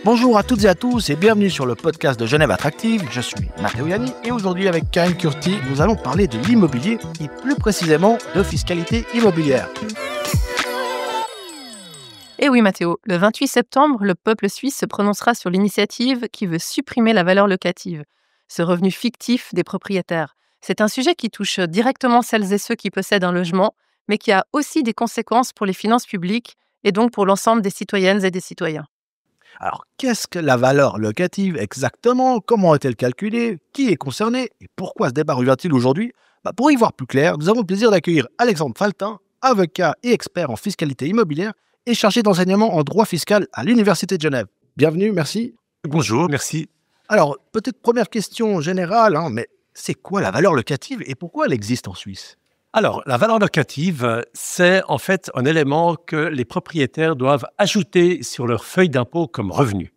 Bonjour à toutes et à tous et bienvenue sur le podcast de Genève Attractive. Je suis Matteo Yanni et aujourd'hui avec Karine Curti, nous allons parler de l'immobilier et plus précisément de fiscalité immobilière. Et oui Matteo, le 28 septembre, le peuple suisse se prononcera sur l'initiative qui veut supprimer la valeur locative, ce revenu fictif des propriétaires. C'est un sujet qui touche directement celles et ceux qui possèdent un logement, mais qui a aussi des conséquences pour les finances publiques et donc pour l'ensemble des citoyennes et des citoyens. Alors, qu'est-ce que la valeur locative exactement? Comment est-elle calculée? Qui est concerné? Et pourquoi ce débat revient-il aujourd'hui? Pour y voir plus clair, nous avons le plaisir d'accueillir Alexandre Faltin, avocat et expert en fiscalité immobilière et chargé d'enseignement en droit fiscal à l'Université de Genève. Bienvenue, merci. Bonjour, merci. Alors, peut-être première question générale, mais c'est quoi la valeur locative et pourquoi elle existe en Suisse? Alors, la valeur locative, c'est en fait un élément que les propriétaires doivent ajouter sur leur feuille d'impôt comme revenu.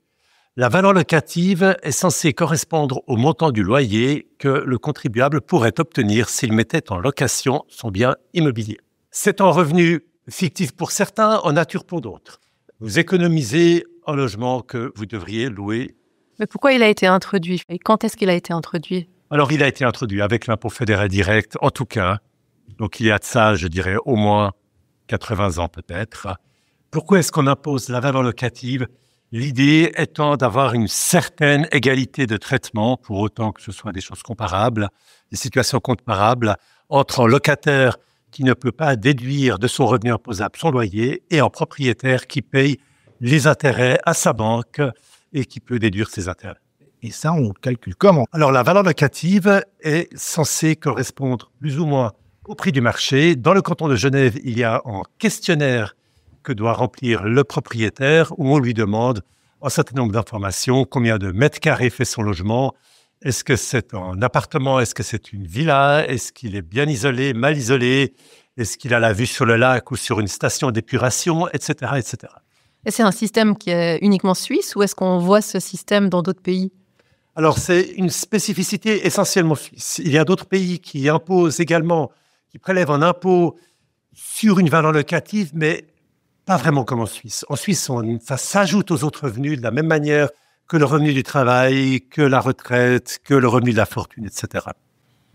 La valeur locative est censée correspondre au montant du loyer que le contribuable pourrait obtenir s'il mettait en location son bien immobilier. C'est un revenu fictif pour certains, en nature pour d'autres. Vous économisez un logement que vous devriez louer. Mais pourquoi il a été introduit? Et quand est-ce qu'il a été introduit? Alors, il a été introduit avec l'impôt fédéral direct, en tout cas. Donc, il y a de ça, je dirais, au moins 80 ans peut-être. Pourquoi est-ce qu'on impose la valeur locative? L'idée étant d'avoir une certaine égalité de traitement, pour autant que ce soit des choses comparables, des situations comparables, entre un locataire qui ne peut pas déduire de son revenu imposable son loyer et un propriétaire qui paye les intérêts à sa banque et qui peut déduire ses intérêts. Et ça, on calcule comment? Alors, la valeur locative est censée correspondre plus ou moins au prix du marché. Dans le canton de Genève, il y a un questionnaire que doit remplir le propriétaire où on lui demande un certain nombre d'informations, combien de mètres carrés fait son logement, est-ce que c'est un appartement, est-ce que c'est une villa, est-ce qu'il est bien isolé, mal isolé, est-ce qu'il a la vue sur le lac ou sur une station d'épuration, etc., etc. Et c'est un système qui est uniquement suisse ou est-ce qu'on voit ce système dans d'autres pays? Alors, c'est une spécificité essentiellement suisse. Il y a d'autres pays qui imposent également, qui prélèvent un impôt sur une valeur locative, mais pas vraiment comme en Suisse. En Suisse, ça s'ajoute aux autres revenus de la même manière que le revenu du travail, que la retraite, que le revenu de la fortune, etc.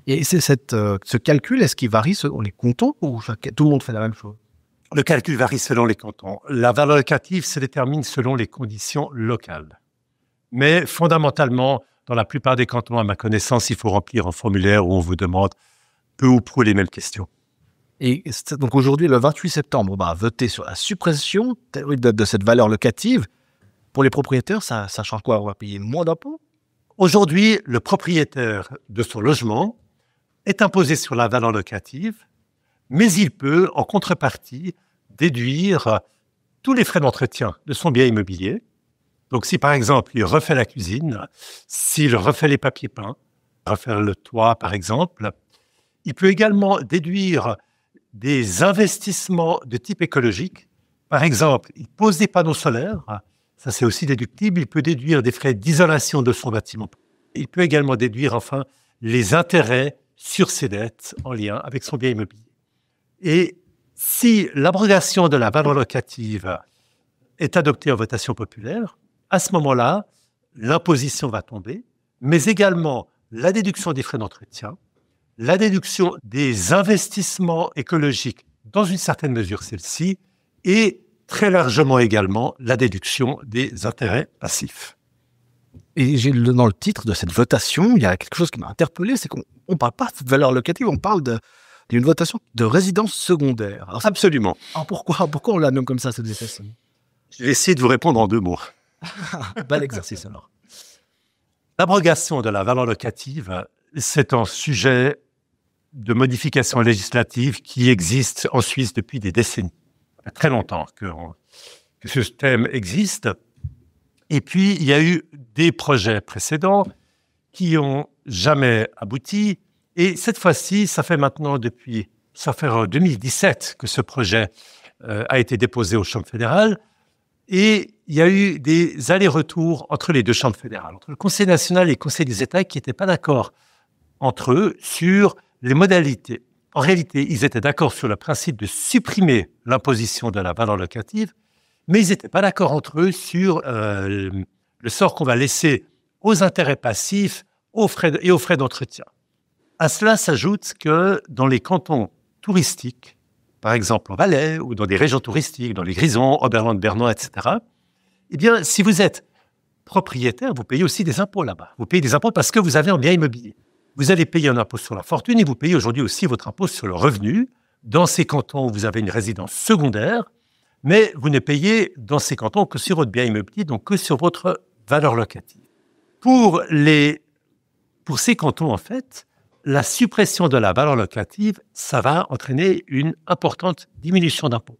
Et c'est ce calcul, est-ce qu'il varie selon les cantons ou tout le monde fait la même chose? Le calcul varie selon les cantons. La valeur locative se détermine selon les conditions locales. Mais fondamentalement, dans la plupart des cantons, à ma connaissance, il faut remplir un formulaire où on vous demande peu ou prou les mêmes questions. Et donc aujourd'hui, le 28 septembre, on va voter sur la suppression de cette valeur locative. Pour les propriétaires, ça change quoi? On va payer moins d'impôts? Aujourd'hui, le propriétaire de son logement est imposé sur la valeur locative, mais il peut, en contrepartie, déduire tous les frais d'entretien de son bien immobilier. Donc, si par exemple, il refait la cuisine, s'il refait les papiers peints, refaire le toit par exemple, il peut également déduire des investissements de type écologique. Par exemple, il pose des panneaux solaires, ça c'est aussi déductible. Il peut déduire des frais d'isolation de son bâtiment. Il peut également déduire enfin les intérêts sur ses dettes en lien avec son bien immobilier. Et si l'abrogation de la valeur locative est adoptée en votation populaire, à ce moment-là, l'imposition va tomber, mais également la déduction des frais d'entretien, la déduction des investissements écologiques, dans une certaine mesure celle-ci, et très largement également la déduction des intérêts passifs. Et dans le titre de cette votation, il y a quelque chose qui m'a interpellé, c'est qu'on ne parle pas de valeur locative, on parle d'une votation de résidence secondaire. Alors, Absolument. Alors pourquoi on la nomme comme ça, cette votation? Je vais essayer de vous répondre en 2 mots. Bel exercice alors. L'abrogation de la valeur locative, c'est un sujet de modification législative qui existe en Suisse depuis des décennies. Ça fait très longtemps que ce thème existe. Et puis, il y a eu des projets précédents qui n'ont jamais abouti. Et cette fois-ci, ça fait 2017 que ce projet a été déposé aux chambres fédérales. Et il y a eu des allers-retours entre les 2 chambres fédérales, entre le Conseil national et le Conseil des États qui n'étaient pas d'accord entre eux sur les modalités. En réalité, ils étaient d'accord sur le principe de supprimer l'imposition de la valeur locative, mais ils n'étaient pas d'accord entre eux sur le sort qu'on va laisser aux intérêts passifs et aux frais d'entretien. À cela s'ajoute que dans les cantons touristiques, par exemple en Valais ou dans des régions touristiques, dans les Grisons, Oberland, Bernois, etc., eh bien, si vous êtes propriétaire, vous payez aussi des impôts là-bas. Vous payez des impôts parce que vous avez un bien immobilier. Vous allez payer un impôt sur la fortune et vous payez aujourd'hui aussi votre impôt sur le revenu. Dans ces cantons où vous avez une résidence secondaire, mais vous ne payez dans ces cantons que sur votre bien immobilier, donc que sur votre valeur locative. Pour ces cantons, en fait, la suppression de la valeur locative, ça va entraîner une importante diminution d'impôts.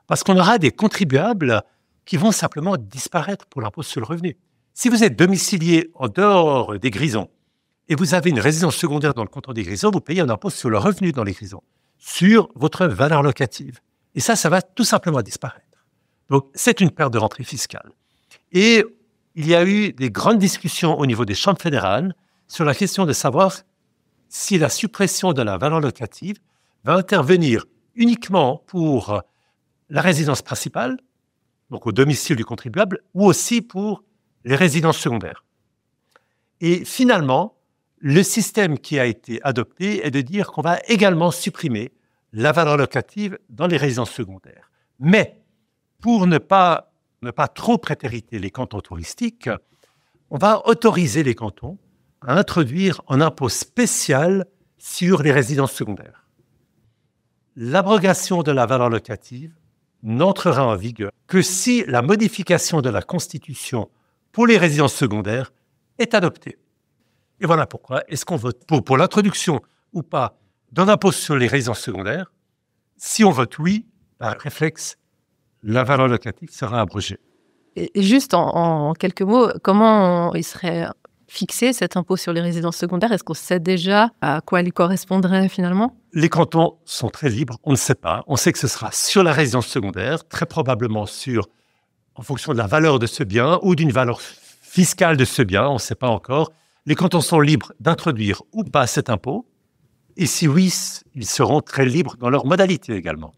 Parce qu'on aura des contribuables qui vont simplement disparaître pour l'impôt sur le revenu. Si vous êtes domicilié en dehors des Grisons et vous avez une résidence secondaire dans le canton des Grisons, vous payez un impôt sur le revenu dans les Grisons, sur votre valeur locative. Et ça va tout simplement disparaître. Donc, c'est une perte de rentrée fiscale. Et il y a eu des grandes discussions au niveau des chambres fédérales sur la question de savoir si la suppression de la valeur locative va intervenir uniquement pour la résidence principale, donc au domicile du contribuable, ou aussi pour les résidences secondaires. Et finalement, le système qui a été adopté est de dire qu'on va également supprimer la valeur locative dans les résidences secondaires. Mais pour ne pas trop prétériter les cantons touristiques, on va autoriser les cantons à introduire un impôt spécial sur les résidences secondaires. L'abrogation de la valeur locative n'entrera en vigueur que si la modification de la Constitution pour les résidences secondaires est adoptée. Et voilà pourquoi est-ce qu'on vote pour l'introduction ou pas d'un impôt sur les résidences secondaires. Si on vote oui, par réflexe, la valeur locative sera abrogée. Et juste en quelques mots, comment il serait fixé cet impôt sur les résidences secondaires? Est-ce qu'on sait déjà à quoi il correspondrait finalement? Les cantons sont très libres, on ne sait pas. On sait que ce sera sur la résidence secondaire, très probablement en fonction de la valeur de ce bien ou d'une valeur fiscale de ce bien, on ne sait pas encore. Les cantons sont libres d'introduire ou pas cet impôt. Et si oui, ils seront très libres dans leurs modalités également.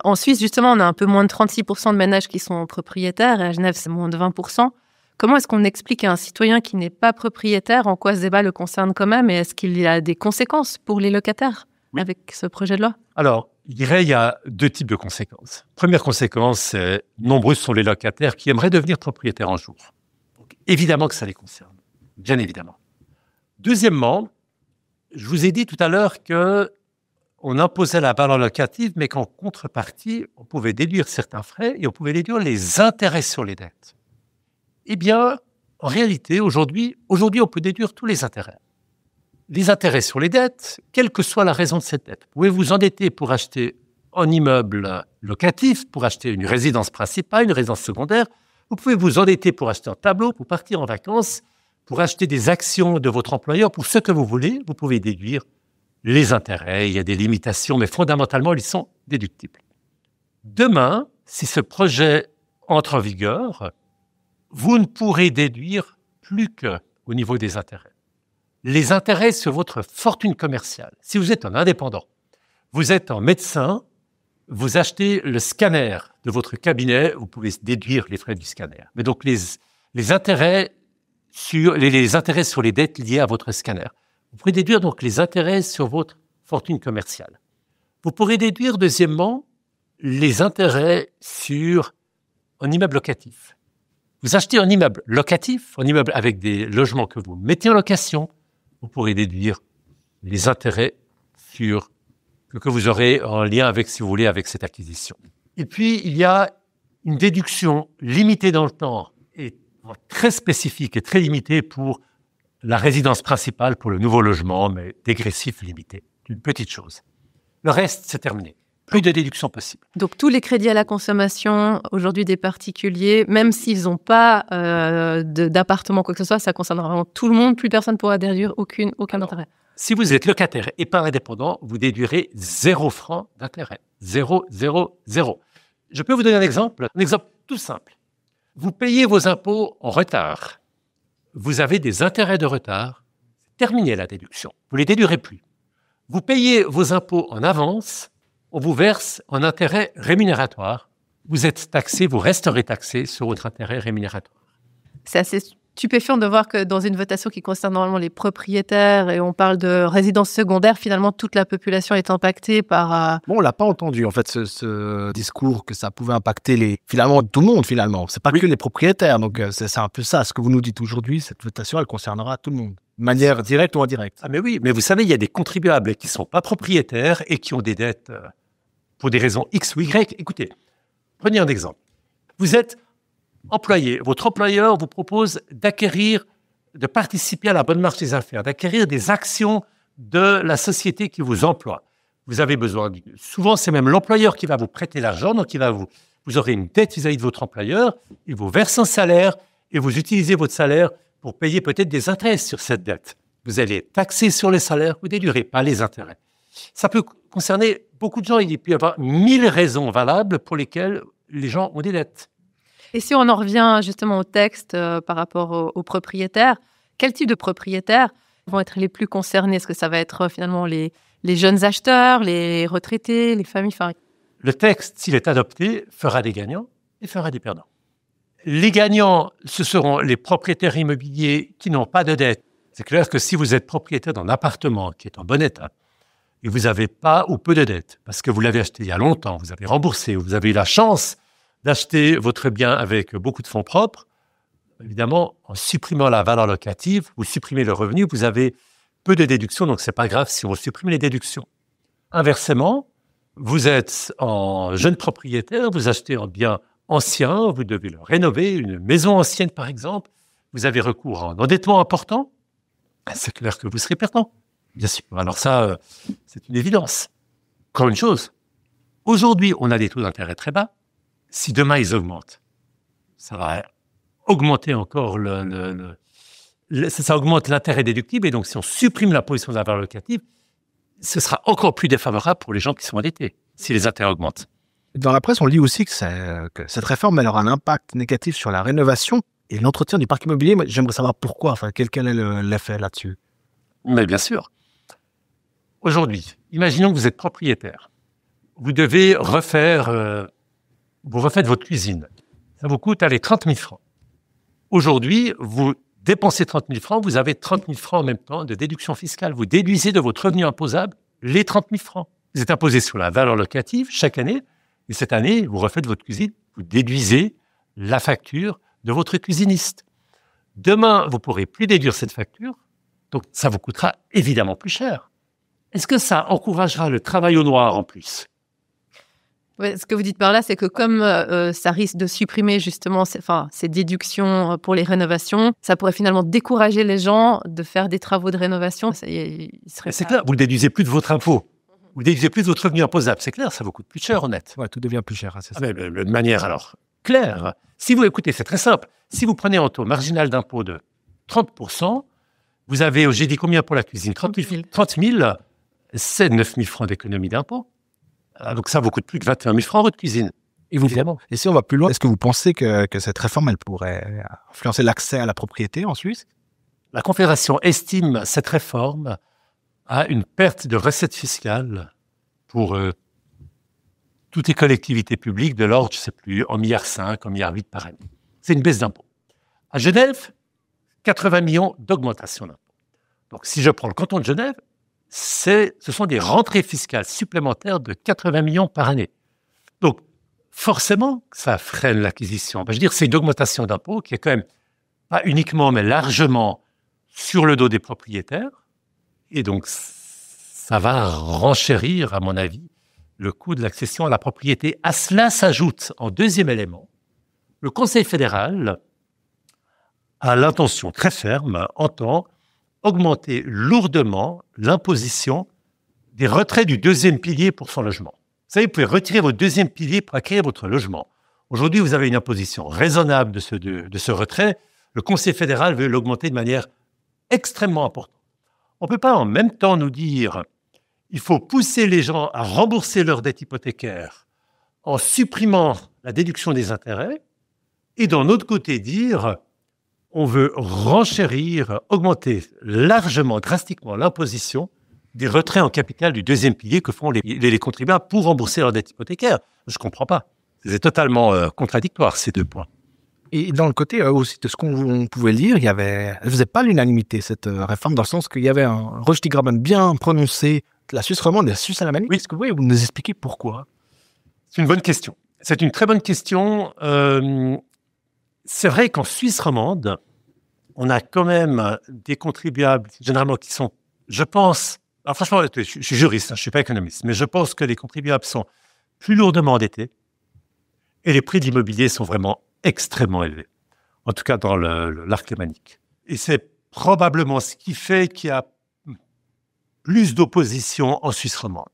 En Suisse, justement, on a un peu moins de 36% de ménages qui sont propriétaires, et à Genève, c'est moins de 20%. Comment est-ce qu'on explique à un citoyen qui n'est pas propriétaire en quoi ce débat le concerne quand même, et est-ce qu'il y a des conséquences pour les locataires avec ce projet de loi? Alors, je dirais qu'il y a deux types de conséquences. Première conséquence, c'est nombreux sont les locataires qui aimeraient devenir propriétaires un jour. Donc, évidemment que ça les concerne, bien évidemment. Deuxièmement, je vous ai dit tout à l'heure qu'on imposait la valeur locative, mais qu'en contrepartie, on pouvait déduire certains frais et on pouvait déduire les intérêts sur les dettes. Eh bien, en réalité, aujourd'hui, on peut déduire tous les intérêts. Les intérêts sur les dettes, quelle que soit la raison de cette dette. Vous pouvez vous endetter pour acheter un immeuble locatif, pour acheter une résidence principale, une résidence secondaire. Vous pouvez vous endetter pour acheter un tableau, pour partir en vacances, pour acheter des actions de votre employeur, pour ce que vous voulez. Vous pouvez déduire les intérêts. Il y a des limitations, mais fondamentalement, ils sont déductibles. Demain, si ce projet entre en vigueur, vous ne pourrez déduire plus qu'au niveau des intérêts. Les intérêts sur votre fortune commerciale. Si vous êtes un indépendant, vous êtes un médecin, vous achetez le scanner de votre cabinet, vous pouvez déduire les frais du scanner. Mais donc les intérêts sur les dettes liées à votre scanner. Vous pourrez déduire donc les intérêts sur votre fortune commerciale. Vous pourrez déduire, deuxièmement, les intérêts sur un immeuble locatif. Vous achetez un immeuble locatif, un immeuble avec des logements que vous mettez en location, vous pourrez déduire les intérêts que vous aurez en lien avec, si vous voulez, avec cette acquisition. Et puis, il y a une déduction limitée dans le temps et très spécifique et très limitée pour la résidence principale, pour le nouveau logement, mais dégressif limité. Une petite chose. Le reste, c'est terminé. Plus de déduction possible. Donc, tous les crédits à la consommation, aujourd'hui des particuliers, même s'ils n'ont pas d'appartement, quoi que ce soit, ça concernera vraiment tout le monde. Plus personne ne pourra déduire aucun intérêt. Si vous êtes locataire et pas indépendant, vous déduirez 0 francs d'intérêt. 0, 0, 0. Je peux vous donner un exemple tout simple. Vous payez vos impôts en retard. Vous avez des intérêts de retard. Terminez la déduction. Vous ne les déduirez plus. Vous payez vos impôts en avance. On vous verse un intérêt rémunératoire. Vous êtes taxé, vous resterez taxé sur votre intérêt rémunératoire. C'est assez stupéfiant de voir que dans une votation qui concerne normalement les propriétaires et on parle de résidences secondaires, finalement, toute la population est impactée par... Bon, on l'a pas entendu, en fait, ce discours que ça pouvait impacter finalement tout le monde, finalement. C'est pas que les propriétaires. Donc, c'est un peu ça. Ce que vous nous dites aujourd'hui, cette votation, elle concernera tout le monde. De manière directe ou indirecte. Ah mais oui, mais vous savez, il y a des contribuables qui ne sont pas propriétaires et qui ont des dettes pour des raisons X ou Y. Écoutez, prenez un exemple. Vous êtes employé. Votre employeur vous propose de participer à la bonne marche des affaires, d'acquérir des actions de la société qui vous emploie. Vous avez besoin, souvent c'est même l'employeur qui va vous prêter l'argent, donc vous aurez une dette vis-à-vis de votre employeur, il vous verse un salaire et vous utilisez votre salaire pour payer peut-être des intérêts sur cette dette. Vous allez taxer sur les salaires, vous ne déduirez pas les intérêts. Ça peut concerner beaucoup de gens. Il peut y avoir 1000 raisons valables pour lesquelles les gens ont des dettes. Et si on en revient justement au texte par rapport aux propriétaires, quel type de propriétaires vont être les plus concernés? Est-ce que ça va être finalement les jeunes acheteurs, les retraités, les familles? Le texte, s'il est adopté, fera des gagnants et fera des perdants. Les gagnants, ce seront les propriétaires immobiliers qui n'ont pas de dette. C'est clair que si vous êtes propriétaire d'un appartement qui est en bon état et vous n'avez pas ou peu de dette, parce que vous l'avez acheté il y a longtemps, vous avez remboursé, vous avez eu la chance d'acheter votre bien avec beaucoup de fonds propres, évidemment, en supprimant la valeur locative, vous supprimez le revenu, vous avez peu de déductions, donc ce n'est pas grave si on supprime les déductions. Inversement, vous êtes en jeune propriétaire, vous achetez un bien ancien, vous devez le rénover, une maison ancienne par exemple, vous avez recours à un endettement important, c'est clair que vous serez perdant, bien sûr. Alors ça, c'est une évidence. Encore une chose, aujourd'hui, on a des taux d'intérêt très bas. Si demain, ils augmentent, ça va augmenter encore ça augmente l'intérêt déductible, et donc si on supprime l'imposition de la valeur locative, ce sera encore plus défavorable pour les gens qui sont endettés, si les intérêts augmentent. Dans la presse, on lit aussi que cette réforme elle aura un impact négatif sur la rénovation et l'entretien du parc immobilier. Moi, j'aimerais savoir pourquoi, quel est l'effet là-dessus. Mais bien sûr. Aujourd'hui, imaginons que vous êtes propriétaire. Vous devez vous refaites votre cuisine. Ça vous coûte 30 000 francs. Aujourd'hui, vous dépensez 30 000 francs, vous avez 30 000 francs en même temps de déduction fiscale. Vous déduisez de votre revenu imposable les 30 000 francs. Vous êtes imposé sur la valeur locative chaque année. Et cette année, vous refaites votre cuisine, vous déduisez la facture de votre cuisiniste. Demain, vous ne pourrez plus déduire cette facture, donc ça vous coûtera évidemment plus cher. Est-ce que ça encouragera le travail au noir en plus? Ouais, ce que vous dites par là, c'est que comme ça risque de supprimer justement ces déductions pour les rénovations, ça pourrait finalement décourager les gens de faire des travaux de rénovation. C'est clair, vous ne déduisez plus de votre impôt. Vous ne déduisez plus de votre revenu imposable. C'est clair, ça vous coûte plus cher, honnête. Ouais, tout devient plus cher. C'est ça. Mais de manière alors claire. Si vous écoutez, c'est très simple. Si vous prenez un taux marginal d'impôt de 30%, vous avez, j'ai dit combien pour la cuisine? 30 000, c'est 9 000 francs d'économie d'impôt. Donc ça vous coûte plus que 21 000 francs votre cuisine. Évidemment. Et si on va plus loin, est-ce que vous pensez que cette réforme elle pourrait influencer l'accès à la propriété en Suisse? La Confédération estime cette réforme à une perte de recettes fiscales pour toutes les collectivités publiques de l'ordre, je ne sais plus, 1,5 milliard, 1,8 milliard par année. C'est une baisse d'impôt. À Genève, 80 millions d'augmentation d'impôt. Donc si je prends le canton de Genève, ce sont des rentrées fiscales supplémentaires de 80 millions par année. Donc forcément, ça freine l'acquisition. Je veux dire, c'est une augmentation d'impôt qui est quand même pas uniquement, mais largement sur le dos des propriétaires. Et donc, ça va renchérir, à mon avis, le coût de l'accession à la propriété. À cela s'ajoute, en deuxième élément, le Conseil fédéral a l'intention très ferme, entend augmenter lourdement l'imposition des retraits du deuxième pilier pour son logement. Vous savez, vous pouvez retirer votre deuxième pilier pour acquérir votre logement. Aujourd'hui, vous avez une imposition raisonnable de ce retrait. Le Conseil fédéral veut l'augmenter de manière extrêmement importante. On ne peut pas en même temps nous dire il faut pousser les gens à rembourser leurs dettes hypothécaires en supprimant la déduction des intérêts et d'un autre côté dire on veut renchérir, augmenter largement, drastiquement l'imposition des retraits en capital du deuxième pilier que font les contribuables pour rembourser leurs dettes hypothécaires. Je ne comprends pas. C'est totalement contradictoire, ces deux points. Et dans le côté aussi de ce qu'on pouvait lire, elle ne faisait pas l'unanimité, cette réforme, dans le sens qu'il y avait un Rösti-Graben bien prononcé de la Suisse romande et de la Suisse alémanique. Oui. Est-ce que vous pouvez nous expliquer pourquoi? C'est une bonne question. C'est une très bonne question. C'est vrai qu'en Suisse romande, on a quand même des contribuables, généralement, qui sont, je pense, alors franchement, je suis juriste, je ne suis pas économiste, mais je pense que les contribuables sont plus lourdement endettés et les prix de l'immobilier sont vraiment extrêmement élevés, en tout cas dans l'arc lémanique. Et c'est probablement ce qui fait qu'il y a plus d'opposition en Suisse romande.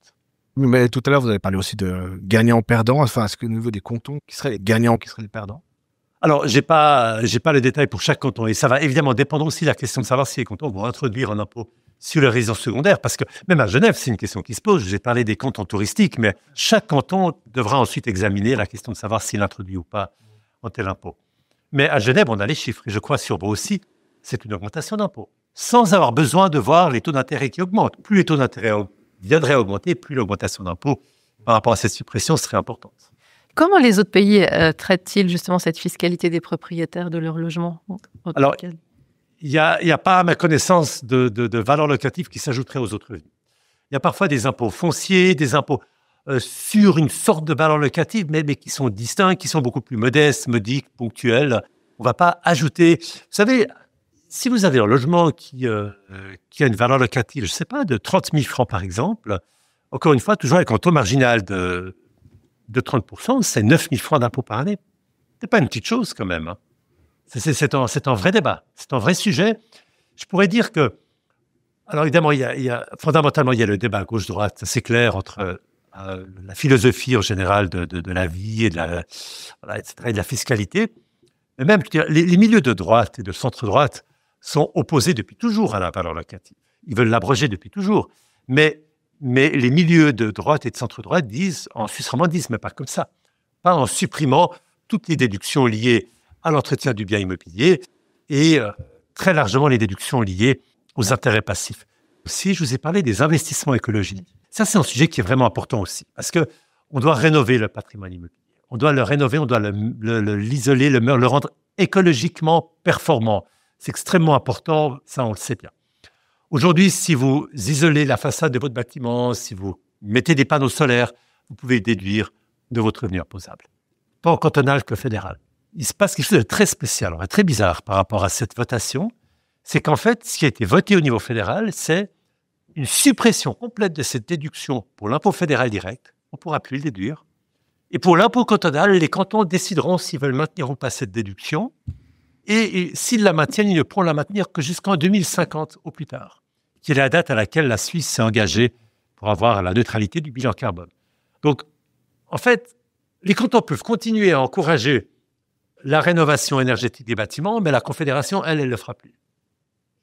Mais tout à l'heure, vous avez parlé aussi de gagnants-perdants. Enfin, est-ce qu'au niveau des cantons, qui seraient les gagnants, qui seraient les perdants? Alors, j'ai pas le détail pour chaque canton. Et ça va évidemment dépendre aussi de la question de savoir si les cantons vont introduire un impôt sur les résidences secondaires. Parce que même à Genève, c'est une question qui se pose. J'ai parlé des cantons touristiques, mais chaque canton devra ensuite examiner la question de savoir s'il introduit ou pas un tel impôt. Mais à Genève, on a les chiffres. Et je crois sur Vaud aussi, c'est une augmentation d'impôt. Sans avoir besoin de voir les taux d'intérêt qui augmentent. Plus les taux d'intérêt viendraient à augmenter, plus l'augmentation d'impôt par rapport à cette suppression serait importante. Comment les autres pays traitent-ils justement cette fiscalité des propriétaires de leur logement? Alors, il n'y a pas, à ma connaissance, de valeur locative qui s'ajouterait aux autres revenus. Il y a parfois des impôts fonciers, des impôts sur une sorte de valeur locative, mais qui sont distincts, qui sont beaucoup plus modestes, modiques, ponctuels. On ne va pas ajouter... Vous savez, si vous avez un logement qui a une valeur locative, je ne sais pas, de 30 000 francs par exemple, encore une fois, toujours avec un taux marginal de 30%, c'est 9 000 francs d'impôt par année. Ce n'est pas une petite chose quand même. Hein. C'est un vrai débat, c'est un vrai sujet. Je pourrais dire que, alors évidemment, fondamentalement, il y a le débat gauche-droite, c'est clair, entre la philosophie en général de la vie et etc., et de la fiscalité. Mais même, les milieux de droite et de centre-droite sont opposés depuis toujours à la valeur locative. Ils veulent l'abroger depuis toujours. Mais les milieux de droite et de centre-droite disent, en Suisse romande, mais pas comme ça. Pas en supprimant toutes les déductions liées à l'entretien du bien immobilier et très largement les déductions liées aux intérêts passifs. Aussi, je vous ai parlé des investissements écologiques. Ça, c'est un sujet qui est vraiment important aussi, parce qu'on doit rénover le patrimoine immobilier. On doit le rénover, on doit l'isoler, le rendre écologiquement performant. C'est extrêmement important, ça on le sait bien. Aujourd'hui, si vous isolez la façade de votre bâtiment, si vous mettez des panneaux solaires, vous pouvez déduire de votre revenu imposable. Tant cantonal que fédéral. Il se passe quelque chose de très spécial, très bizarre par rapport à cette votation. C'est qu'en fait, ce qui a été voté au niveau fédéral, c'est une suppression complète de cette déduction pour l'impôt fédéral direct. On ne pourra plus le déduire. Et pour l'impôt cantonal, les cantons décideront s'ils veulent maintenir ou pas cette déduction. Et s'ils la maintiennent, ils ne pourront la maintenir que jusqu'en 2050 au plus tard, qui est la date à laquelle la Suisse s'est engagée pour avoir la neutralité du bilan carbone. Donc, en fait, les cantons peuvent continuer à encourager la rénovation énergétique des bâtiments, mais la Confédération, elle ne le fera plus.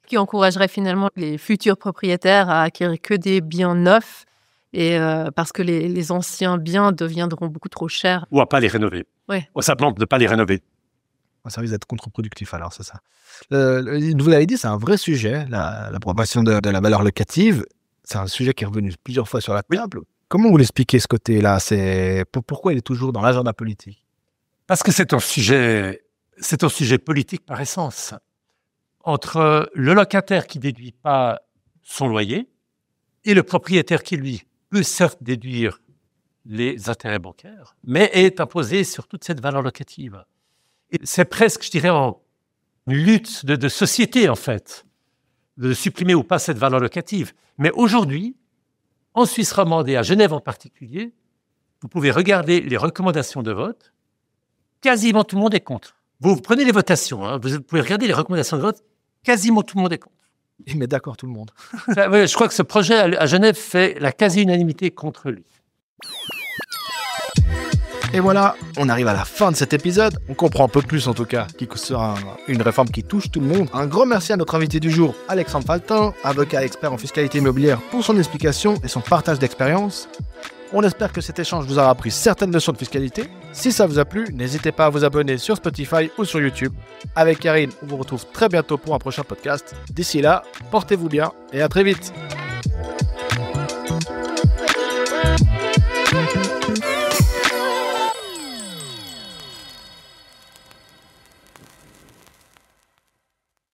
Qui encouragerait finalement les futurs propriétaires à acquérir que des biens neufs, et parce que les anciens biens deviendront beaucoup trop chers. Ou à ne pas les rénover. Ouais. Ou simplement de ne pas les rénover. Ça risque d'être contre-productif, alors, c'est ça. Vous l'avez dit, c'est un vrai sujet, l'approbation de la valeur locative. C'est un sujet qui est revenu plusieurs fois sur la table. Oui. Comment vous l'expliquez, ce côté-là? Pourquoi il est toujours dans l'agenda politique? Parce que c'est un sujet politique par essence. Entre le locataire qui ne déduit pas son loyer et le propriétaire qui, lui, peut certes déduire les intérêts bancaires, mais est imposé sur toute cette valeur locative. Et c'est presque, je dirais, une lutte de société, en fait, de supprimer ou pas cette valeur locative. Mais aujourd'hui, en Suisse romande et à Genève en particulier, vous pouvez regarder les recommandations de vote, quasiment tout le monde est contre. Vous prenez les votations, hein, vous pouvez regarder les recommandations de vote, quasiment tout le monde est contre. Il met d'accord tout le monde. Oui, je crois que ce projet à Genève fait la quasi-unanimité contre lui. Et voilà, on arrive à la fin de cet épisode. On comprend un peu plus, en tout cas, qui sera une réforme qui touche tout le monde. Un grand merci à notre invité du jour, Alexandre Faltin, avocat expert en fiscalité immobilière, pour son explication et son partage d'expérience. On espère que cet échange vous aura appris certaines notions de fiscalité. Si ça vous a plu, n'hésitez pas à vous abonner sur Spotify ou sur YouTube. Avec Karine, on vous retrouve très bientôt pour un prochain podcast. D'ici là, portez-vous bien et à très vite.